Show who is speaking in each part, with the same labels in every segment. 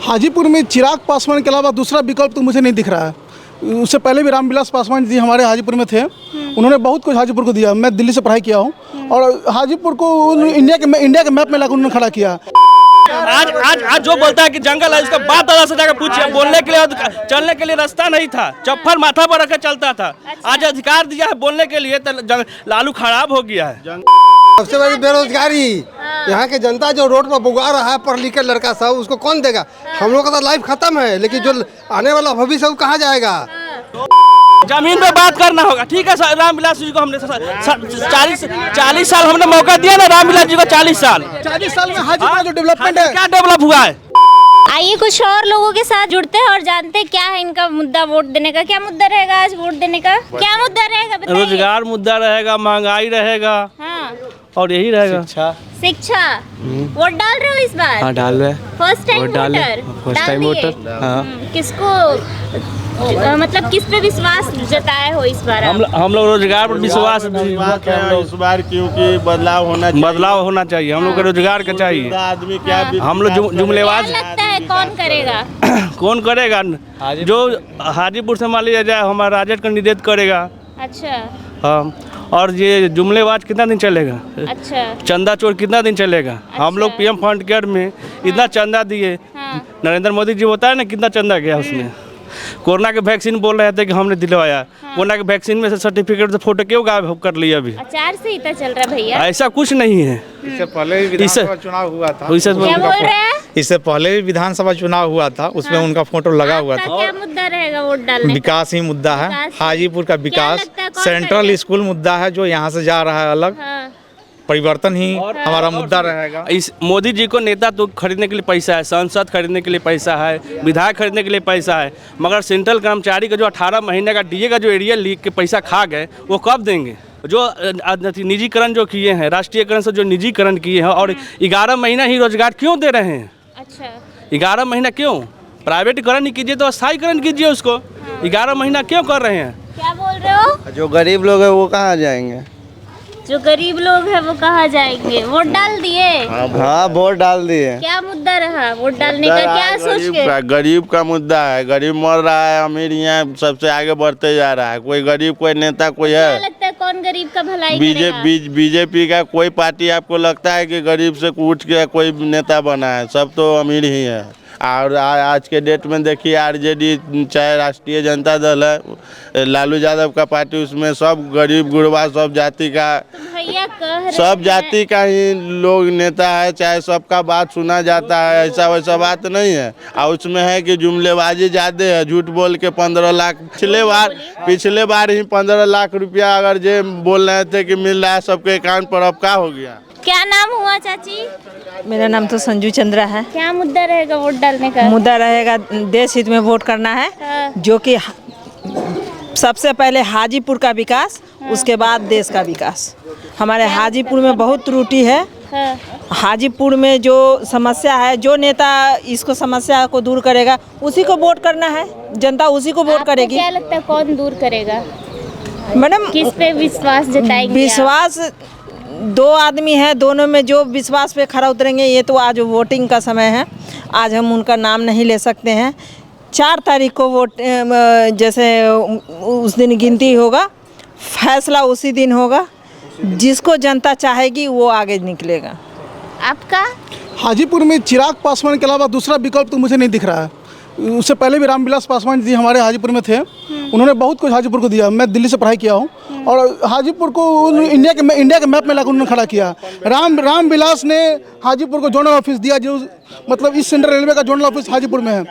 Speaker 1: हाजीपुर में चिराग पासवान के अलावा दूसरा विकल्प तो मुझे नहीं दिख रहा है। उससे पहले भी रामविलास पासवान जी हमारे हाजीपुर में थे, उन्होंने बहुत कुछ हाजीपुर को दिया। मैं दिल्ली से पढ़ाई किया हूँ और हाजीपुर को इंडिया के मैप में लाकर उन्होंने खड़ा किया।
Speaker 2: आज जो बोलता है कि जंगल है, उसका बाप दादा से जाकर पूछिए। बोलने के लिए चलने के लिए रास्ता नहीं था, चप्पल माथा पर रखकर चलता था। आज अधिकार दिया है बोलने के लिए, तो लालू खराब हो गया है।
Speaker 3: सबसे बड़ी बेरोजगारी, यहाँ के जनता जो रोड पर बुगा रहा है पढ़ लिख के लड़का सब, उसको कौन देगा? हम लोग का तो लाइफ खत्म है, लेकिन जो आने वाला भविष्य वो कहाँ जाएगा?
Speaker 2: जमीन पे बात करना होगा, ठीक है। रामविलास जी को हमने 40 साल हमने मौका दिया ना, रामविलास जी को 40 साल
Speaker 1: में हाजीपुर जो डेवलपमेंट है,
Speaker 2: क्या डेवलप हुआ है?
Speaker 4: आइए कुछ और लोगों के साथ जुड़ते हैं और जानते हैं क्या है इनका मुद्दा वोट देने का। क्या मुद्दा रहेगा आज वोट देने का? क्या मुद्दा रहेगा बताइए?
Speaker 2: रोजगार मुद्दा रहेगा, महंगाई रहेगा,
Speaker 4: हाँ,
Speaker 2: और यही रहेगा
Speaker 4: शिक्षा। वोट डाल रहे हो इस बार?
Speaker 5: हाँ, डाल रहे।
Speaker 4: First time voter?
Speaker 5: First time voter. हाँ।
Speaker 4: किसको मतलब किस पे विश्वास जताए हो इस बार?
Speaker 2: हम लोग रोजगार पर विश्वास
Speaker 6: इस बार, क्योंकि बदलाव होना चाहिए। हम लोग को रोजगार का चाहिए। आदमी क्या
Speaker 2: हम लोग जुमलेबाज
Speaker 4: लगता है कौन करेगा?
Speaker 2: कौन करेगा? जो हाजीपुर से मान लिया जाए हमारा राजद कैंडिडेट करेगा।
Speaker 4: अच्छा,
Speaker 2: हाँ। और ये जुमलेबाज कितना दिन चलेगा?
Speaker 4: अच्छा,
Speaker 2: चंदा चोर कितना दिन चलेगा? हम लोग पीएम फंड केयर में इतना चंदा दिए।
Speaker 4: हाँ।
Speaker 2: नरेंद्र मोदी जी होता है ना, कितना चंदा गया उसमें। कोरोना के वैक्सीन बोल रहे थे कि हमने दिलवाया। हाँ। कोरोना के वैक्सीन में से सर्टिफिकेट से फोटो क्यों गायब कर लिया? अभी
Speaker 4: आचार संहिता चल रहा है भैया।
Speaker 2: ऐसा कुछ नहीं है।
Speaker 5: इससे पहले भी विधानसभा चुनाव हुआ था।
Speaker 4: क्या बोल रहे हैं?
Speaker 5: इससे पहले भी विधानसभा चुनाव हुआ था, उसमें उनका फोटो लगा हुआ था।
Speaker 4: क्या मुद्दा रहेगा वोट डालने?
Speaker 5: विकास ही मुद्दा है, हाजीपुर का विकास। सेंट्रल स्कूल मुद्दा है जो यहाँ से जा रहा है अलग।
Speaker 4: हाँ।
Speaker 5: परिवर्तन ही हमारा मुद्दा रहेगा।
Speaker 2: इस मोदी जी को नेता तो खरीदने के लिए पैसा है, सांसद खरीदने के लिए पैसा है, विधायक खरीदने के लिए पैसा है, मगर सेंट्रल कर्मचारी का जो 18 महीने का डीए का जो एरियल लीग के पैसा खा गए, वो कब देंगे? जो निजीकरण जो किए हैं, राष्ट्रीयकरण से जो निजीकरण किए हैं, और 11 महीना ही रोजगार क्यों दे रहे हैं?
Speaker 4: अच्छा,
Speaker 2: 11 महीना क्यों? प्राइवेटीकरण नहीं कीजिए तो स्थायीकरण कीजिए उसको। 11 महीना क्यों कर रहे हैं?
Speaker 4: क्या बोल रहे हो?
Speaker 6: जो गरीब लोग है वो कहाँ जाएंगे?
Speaker 4: जो गरीब लोग है वो कहाँ जाएंगे? वोट डाल दिए?
Speaker 6: हाँ, वोट डाल दिए।
Speaker 4: क्या मुद्दा रहा वोट डालने का? क्या सोच के?
Speaker 6: गरीब का मुद्दा है। गरीब मर रहा है, अमीर यहाँ सबसे आगे बढ़ते जा रहा है। कोई गरीब, कोई नेता, कोई है?
Speaker 4: क्या लगता है कौन गरीब का भलाई करेगा?
Speaker 6: बीजेपी का कोई पार्टी आपको लगता है कि गरीब से उठ के कोई नेता बना है? सब तो अमीर ही है। और आज के डेट में देखिए, आरजेडी चाहे राष्ट्रीय जनता दल है, लालू यादव का पार्टी, उसमें सब गरीब गुरबा सब जाति का,
Speaker 4: भैया कह रहे
Speaker 6: सब जाति का ही लोग नेता है, चाहे सबका बात सुना जाता है। ऐसा वैसा बात नहीं है। और उसमें है कि जुमलेबाजी ज़्यादा है, झूठ बोल के 15 लाख पिछले बार ही 15 लाख रुपया अगर जे बोल रहे थे कि मिल रहा है सबके अकाउंट पर, अब क्या हो गया?
Speaker 4: क्या नाम हुआ चाची?
Speaker 7: मेरा नाम तो संजू चंद्रा है।
Speaker 4: क्या मुद्दा रहेगा वोट डालने का?
Speaker 7: मुद्दा रहेगा देश हित में वोट करना है।
Speaker 4: हाँ।
Speaker 7: जो कि सबसे पहले हाजीपुर का विकास, उसके बाद देश का विकास। हमारे हाजीपुर में बहुत त्रुटि है।
Speaker 4: हाँ।
Speaker 7: हाजीपुर में जो समस्या है, जो नेता इसको समस्या को दूर करेगा उसी को वोट करना है। जनता उसी को वोट करेगी।
Speaker 4: क्या लगता है कौन दूर करेगा?
Speaker 7: मैडम,
Speaker 4: किस पे विश्वास जताएंगे?
Speaker 7: विश्वास दो आदमी हैं, दोनों में जो विश्वास पे खरा उतरेंगे। ये तो आज वोटिंग का समय है, आज हम उनका नाम नहीं ले सकते हैं। 4 तारीख को वोट, जैसे उस दिन गिनती होगा, फैसला उसी दिन होगा। जिसको जनता चाहेगी वो आगे निकलेगा।
Speaker 4: आपका?
Speaker 1: हाजीपुर में चिराग पासवान के अलावा दूसरा विकल्प तो मुझे नहीं दिख रहा है। उससे पहले भी रामविलास पासवान जी हमारे हाजीपुर में थे, उन्होंने बहुत कुछ हाजीपुर को दिया। मैं दिल्ली से पढ़ाई किया हूँ और हाजीपुर को इंडिया के मैप में लाकर उन्होंने खड़ा किया। रामविलास ने हाजीपुर को जोनल ऑफिस दिया, जो मतलब इस सेंट्रल रेलवे का जोनल ऑफिस हाजीपुर में है।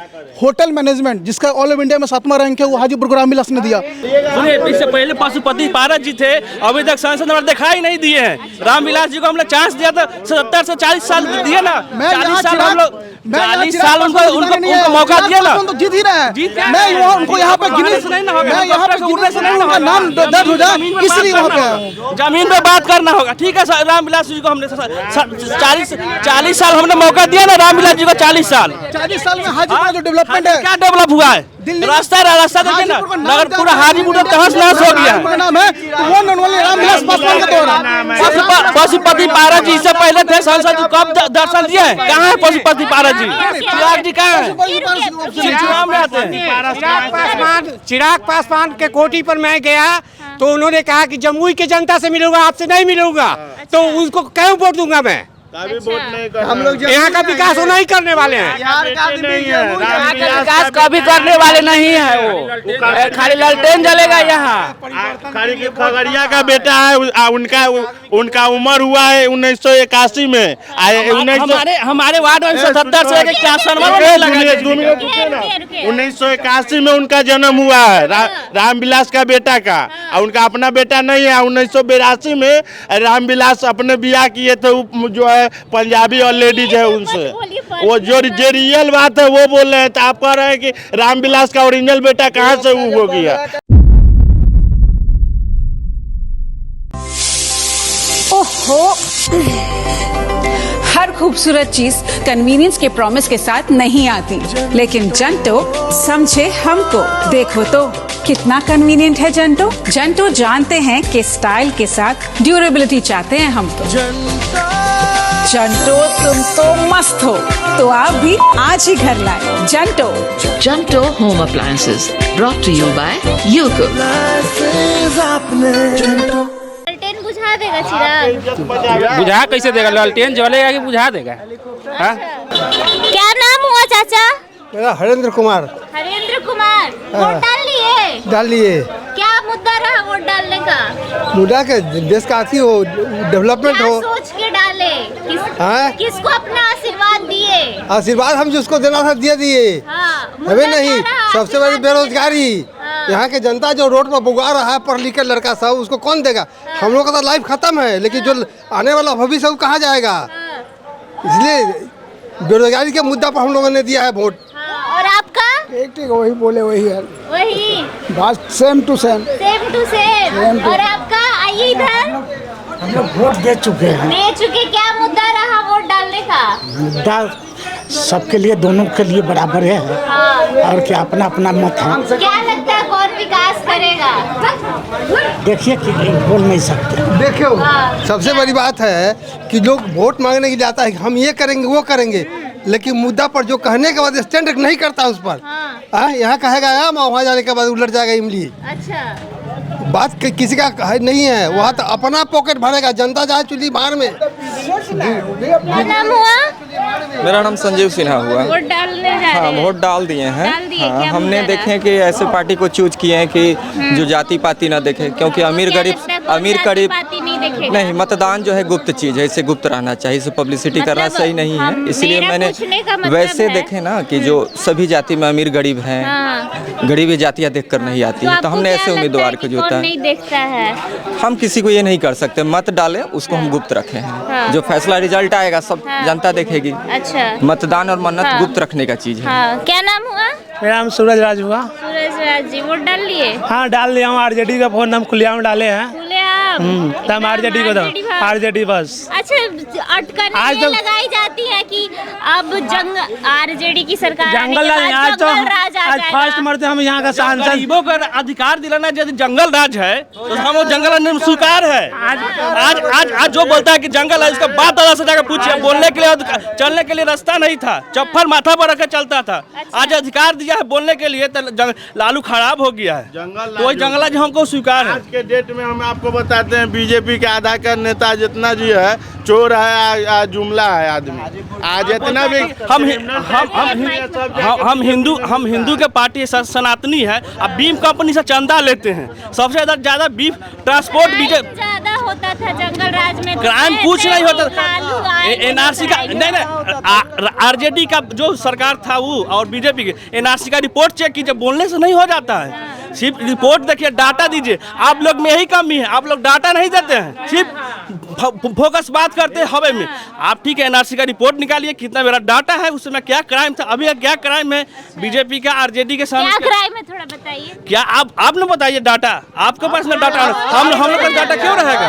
Speaker 1: होटल मैनेजमेंट जिसका ऑल ओवर इंडिया में 7वां रैंक है, वो हाजीपुर को रामविलास ने दिया।
Speaker 2: सुनिए, इससे पहले पशुपति पारस जी थे, अभी तक सांसद नंबर दिखाई नहीं दिए हैं। रामविलास जी को हमने चांस दिया था, 70 से 40 साल दिए ना। 40 साल हम लोग 40 साल उनको मौका दिया ना,
Speaker 1: तो जीत ही रहे हैं। मैं उनको यहाँ पे नाम दर्ज हो जाए इसलिए वहाँ पे
Speaker 2: जमीन पे बात करना होगा, ठीक है। रामविलास जी को हमने 40 साल हमने मौका दिया ना। रामविलास जी को 40 साल।
Speaker 1: 40 साल में हाजीपुर का जो डेवलपमेंट है,
Speaker 2: क्या डेवलप हुआ है? रास्ता देखिए ना, नगर पूरा हाजीपुर तहस नहस हो गया है।
Speaker 1: नाम है वो नॉनली रामविलास पासवान का तो है।
Speaker 2: पशुपति पारस जी इससे पहले थे सांसद, कब दर्शन दिए हैं? कहाँ है पशुपति पारस जी? चिराग जी कहाँ है?
Speaker 8: चिराग पासवान के कोठी पर मैं गया तो उन्होंने कहा कि जमुई के जनता से मिलूंगा, आपसे नहीं मिलूंगा। तो उसको क्यों वोट दूंगा मैं?
Speaker 3: हम लोग
Speaker 8: यहाँ का विकास वो नहीं करने वाले हैं।
Speaker 2: विकास कभी करने वाले नहीं है, वो खाली लालटेन जलेगा यहाँ।
Speaker 6: खगड़िया का बेटा है, उनका उम्र हुआ है 1981 में।
Speaker 2: हमारे वार्ड में 77 से ट्रांसफार्मर नहीं लगा।
Speaker 6: 1981 में उनका जन्म हुआ है, रामविलास का बेटा का। और उनका अपना बेटा नहीं है। 1982 में रामविलास अपने ब्याह किए थे, जो है पंजाबी और लेडीज है उनसे। वो जो रियल बात है वो बोल रहे हैं। तो आप कह रहे हैं कि रामविलास का ओरिजिनल बेटा कहाँ से हो गया?
Speaker 9: ओहो, हर खूबसूरत चीज कन्वीनियंस के प्रॉमिस के साथ नहीं आती, लेकिन जंटो समझे हमको। देखो तो कितना कन्वीनियंट है जंटो। जंटो जानते हैं कि स्टाइल के साथ ड्यूरेबिलिटी चाहते हैं हम तो। जंटो तुम तो मस्त हो, तो आप भी आज ही घर लाए जंटो।
Speaker 10: जंटो home appliances brought to you by यूको।
Speaker 4: लालटेन बुझा देगा चिराग?
Speaker 2: बुझा कैसे देगा? लालटेन जलेगा कि बुझा देगा?
Speaker 4: क्या नाम हुआ चाचा?
Speaker 3: मेरा हरेंद्र कुमार।
Speaker 4: हरेंद्र कुमार, वोट डाल लिए?
Speaker 3: डाल लिए।
Speaker 4: क्या मुद्दा रहा वोट डालने का?
Speaker 3: मुद्दा के देश का अच्छी हो, डेवलपमेंट
Speaker 4: क्या
Speaker 3: हो।
Speaker 4: सोच के डाले?
Speaker 3: हाँ?
Speaker 4: किसको अपना आशीर्वाद दिए?
Speaker 3: आशीर्वाद हम जिसको देना था दे दिए।
Speaker 4: हाँ,
Speaker 3: हमें नहीं। सबसे बड़ी बेरोजगारी।
Speaker 4: हाँ।
Speaker 3: यहाँ के जनता जो रोड पर बुगा रहा है, पढ़ लिख के लड़का सब, उसको कौन देगा? हम लोग का तो लाइफ खत्म है, लेकिन जो आने वाला भविष्य वो कहाँ जाएगा? इसलिए बेरोजगारी के मुद्दा पर हम लोगों ने दिया है वोट।
Speaker 4: और आपका?
Speaker 1: ठीक वही बोले वही है,
Speaker 4: वही
Speaker 1: बात same to same.
Speaker 4: Same to same. और आपका? आइए इधर।
Speaker 1: हम लोग वोट दे चुके हैं।
Speaker 4: दे चुके। क्या मुद्दा रहा वोट डालने का?
Speaker 1: मुद्दा सबके लिए, दोनों के लिए बराबर है।
Speaker 4: हाँ।
Speaker 1: और क्या अपना अपना मत है।
Speaker 4: क्या लगता है कौन विकास करेगा?
Speaker 1: देखिए कि बोल नहीं सकते।
Speaker 3: देखो,
Speaker 4: हाँ।
Speaker 3: सबसे बड़ी बात है कि लोग वोट मांगने के लिए आता है कि हम ये करेंगे वो करेंगे, लेकिन मुद्दा पर जो कहने के बाद स्टैंड नहीं करता उस पर। हाँ। यहाँ कहेगा वहाँ जाने के बाद उलट जाएगा इमली।
Speaker 4: अच्छा,
Speaker 3: बात किसी का नहीं है, वहाँ तो अपना पॉकेट भरेगा, जनता जाए चुली बाहर में।
Speaker 4: क्या नाम हुआ?
Speaker 11: मेरा नाम संजीव सिन्हा हुआ।
Speaker 4: वोट डालने जा रहे
Speaker 11: हाँ,
Speaker 4: हैं?
Speaker 11: वोट डाल दिए हैं।
Speaker 4: डाल दिए।
Speaker 11: हाँ,
Speaker 4: क्या
Speaker 11: हमने
Speaker 4: मुद्दा
Speaker 11: देखे कि ऐसे पार्टी को चूज किए हैं कि जो जाति पाति ना देखे, क्योंकि अमीर गरीब नहीं, मतदान जो है गुप्त चीज है, इसे गुप्त रहना चाहिए, इसे पब्लिसिटी करना सही नहीं है। इसलिए मैंने वैसे देखे ना कि जो सभी जाति में अमीर गरीब हैं, गरीबी जातियाँ देख कर नहीं आती है, तो हमने ऐसे उम्मीदवार को जोता है।
Speaker 4: नहीं देखता है।
Speaker 11: हम किसी को ये नहीं कर सकते, मत डालें उसको हम गुप्त रखे हैं। जो फैसला रिजल्ट आएगा सब जनता देखेगी।
Speaker 4: अच्छा,
Speaker 11: मतदान और मन्नत गुप्त रखने का चीज है।
Speaker 4: हाँ। क्या नाम हुआ?
Speaker 8: मेरा नाम सूरज राज हुआ।
Speaker 4: सूरज राज जी, वोट डाल लिए?
Speaker 8: हाँ, डाल दिया हूँ। आरजेडी का फोन हम खुलेआम डाले हैं।
Speaker 4: खुलेआम
Speaker 8: आरजेडी को दो, आरजेडी बस।
Speaker 4: अच्छा, अटकनें ये लगाई जाती है कि अब आरजेडी की सरकार
Speaker 8: जंगल राज, आज तो आज फर्स्ट मरते हम यहाँ का सांसद।
Speaker 2: गरीबों का अधिकार दिलाना यदि जंगल राज है तो हम वो जंगल राज में स्वीकार है। आज जो बोलता है कि जंगल है, उसका बात दादा से जाकर पूछिए। बोलने के लिए, चलने के लिए रास्ता नहीं था, चप्पल माथा पर रखकर चलता था। आज अधिकार दिया है बोलने के लिए, तो लालू खराब हो गया है। तो वही जंगल राज हमको स्वीकार है।
Speaker 6: आज के डेट में हम आपको बताते हैं, बीजेपी के आधा का नेता जितना जी है चोर है, जुमला है आदमी। आज इतना भी
Speaker 2: हम हिंदू के पार्टी सनातनी है। अब बीम कंपनी से चंदा लेते हैं। सबसे ज्यादा बीफ ट्रांसपोर्ट
Speaker 4: ज्यादा होता था जंगल राज में।
Speaker 2: क्राइम कुछ नहीं होता। एनआरसी का नहीं, आरजेडी का जो सरकार था वो और बीजेपी के, एनआरसी का रिपोर्ट चेक कीजिए, बोलने से नहीं हो जाता है। सिर्फ रिपोर्ट देखिए, डाटा दीजिए। आप लोग में यही कमी है, आप लोग डाटा नहीं देते हैं, सिर्फ फोकस बात करते हैं हवे में। आप ठीक है, एनआरसी का रिपोर्ट निकालिए, कितना मेरा डाटा है, उसमें क्या क्राइम था, अभी क्या क्राइम है बीजेपी का, आरजेडी के साथ
Speaker 4: क्या क्राइम है, थोड़ा बताइए।
Speaker 2: क्या आप न बताइए, डाटा आपके पास ना डाटा, हम लोग का डाटा क्यों रहेगा?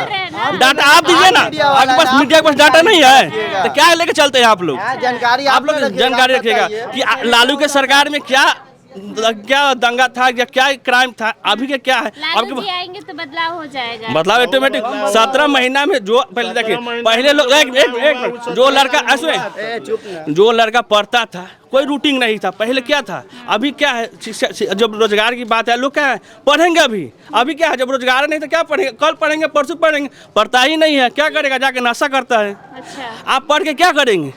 Speaker 2: डाटा आप दीजिए ना, आपके पास मीडिया के पास डाटा नहीं है तो क्या लेके चलते हैं आप लोग? आप लोग जानकारी रखिएगा कि लालू के सरकार में क्या दंगा था या क्या क्राइम था, अभी के क्या है।
Speaker 4: लालू जी आएंगे तो बदलाव हो जाएगा,
Speaker 2: बदलाव ऑटोमेटिक। 17 महीना में जो पहले देखिए, पहले लोग एक जो लड़का पढ़ता था कोई रूटीन नहीं था, पहले क्या था, अभी क्या है। जब रोजगार की बात है, लोग क्या है पढ़ेंगे, अभी क्या है, जब रोजगार नहीं तो क्या पढ़ेंगे, कल पढ़ेंगे परसों पढ़ेंगे, पढ़ता ही नहीं है, क्या करेगा, जाके नशा करता है।
Speaker 4: अच्छा।
Speaker 2: आप पढ़ के क्या करेंगे,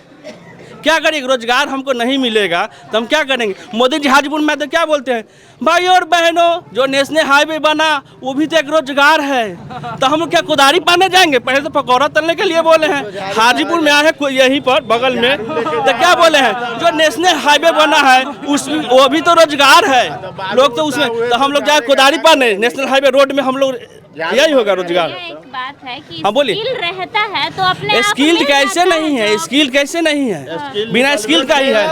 Speaker 2: क्या करेंगे? रोजगार हमको नहीं मिलेगा तो हम क्या करेंगे? मोदी जी हाजीपुर में तो क्या बोलते हैं, भाई और बहनों जो नेशनल हाईवे बना वो भी तो एक रोजगार है, तो हम लोग क्या कुदारी पाने जाएंगे? पहले तो पकौड़ा तलने के लिए बोले हैं, हाजीपुर में आए हैं यहीं पर बगल में, तो क्या बोले हैं, जो नेशनल हाईवे बना है उसमें वो भी तो रोजगार है, लोग तो उसमें, तो हम लोग जाए कुदारी पाने नेशनल हाईवे रोड में, हम लोग यही होगा रोजगार।
Speaker 4: एक बात है कि
Speaker 2: हाँ बोलिए,
Speaker 4: स्किल रहता है तो अपने आप
Speaker 2: स्किल
Speaker 4: मिल
Speaker 2: कैसे
Speaker 4: जाता
Speaker 2: नहीं है, स्किल कैसे नहीं है, बिना स्किल का ही है।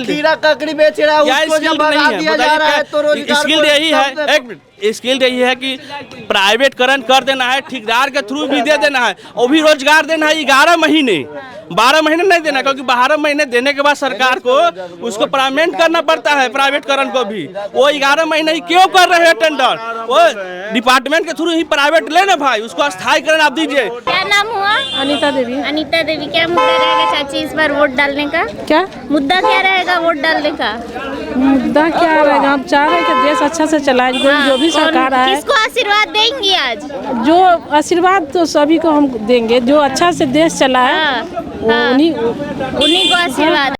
Speaker 12: खीरा ककड़ी बेच रहा है उसको जब भगा दिया जा रहा है तो रोजगार
Speaker 2: स्किल यही है, एक मिनट, स्किल यही है कि प्राइवेटकरण कर देना है, ठेकेदार के थ्रू भी दे देना है, वो भी रोजगार देना है 11 महीने, 12 महीने नहीं देना, क्योंकि 12 महीने देने के बाद सरकार को उसको पेमेंट करना पड़ता है प्राइवेटकरण को भी। वो 11 महीने ही क्यों कर रहे हैं टेंडर, वो डिपार्टमेंट के थ्रू ही प्राइवेट लेना भाई, उसको स्थायीकरण आप दीजिए।
Speaker 4: क्या नाम हुआ?
Speaker 13: अनीता देवी।
Speaker 4: अनीता देवी, क्या मुद्दा रहेगा चाची इस बार वोट डालने का?
Speaker 13: क्या
Speaker 4: मुद्दा क्या रहेगा वोट डालने का?
Speaker 13: मुद्दा क्या रहेगा, हम चाह रहे हैं कि देश अच्छा से चलाए, जो भी सरकार है।
Speaker 4: किसको आशीर्वाद देंगी आज?
Speaker 13: जो आशीर्वाद तो सभी को हम देंगे, जो अच्छा से देश चलाए
Speaker 4: उन्हीं को आशीर्वाद।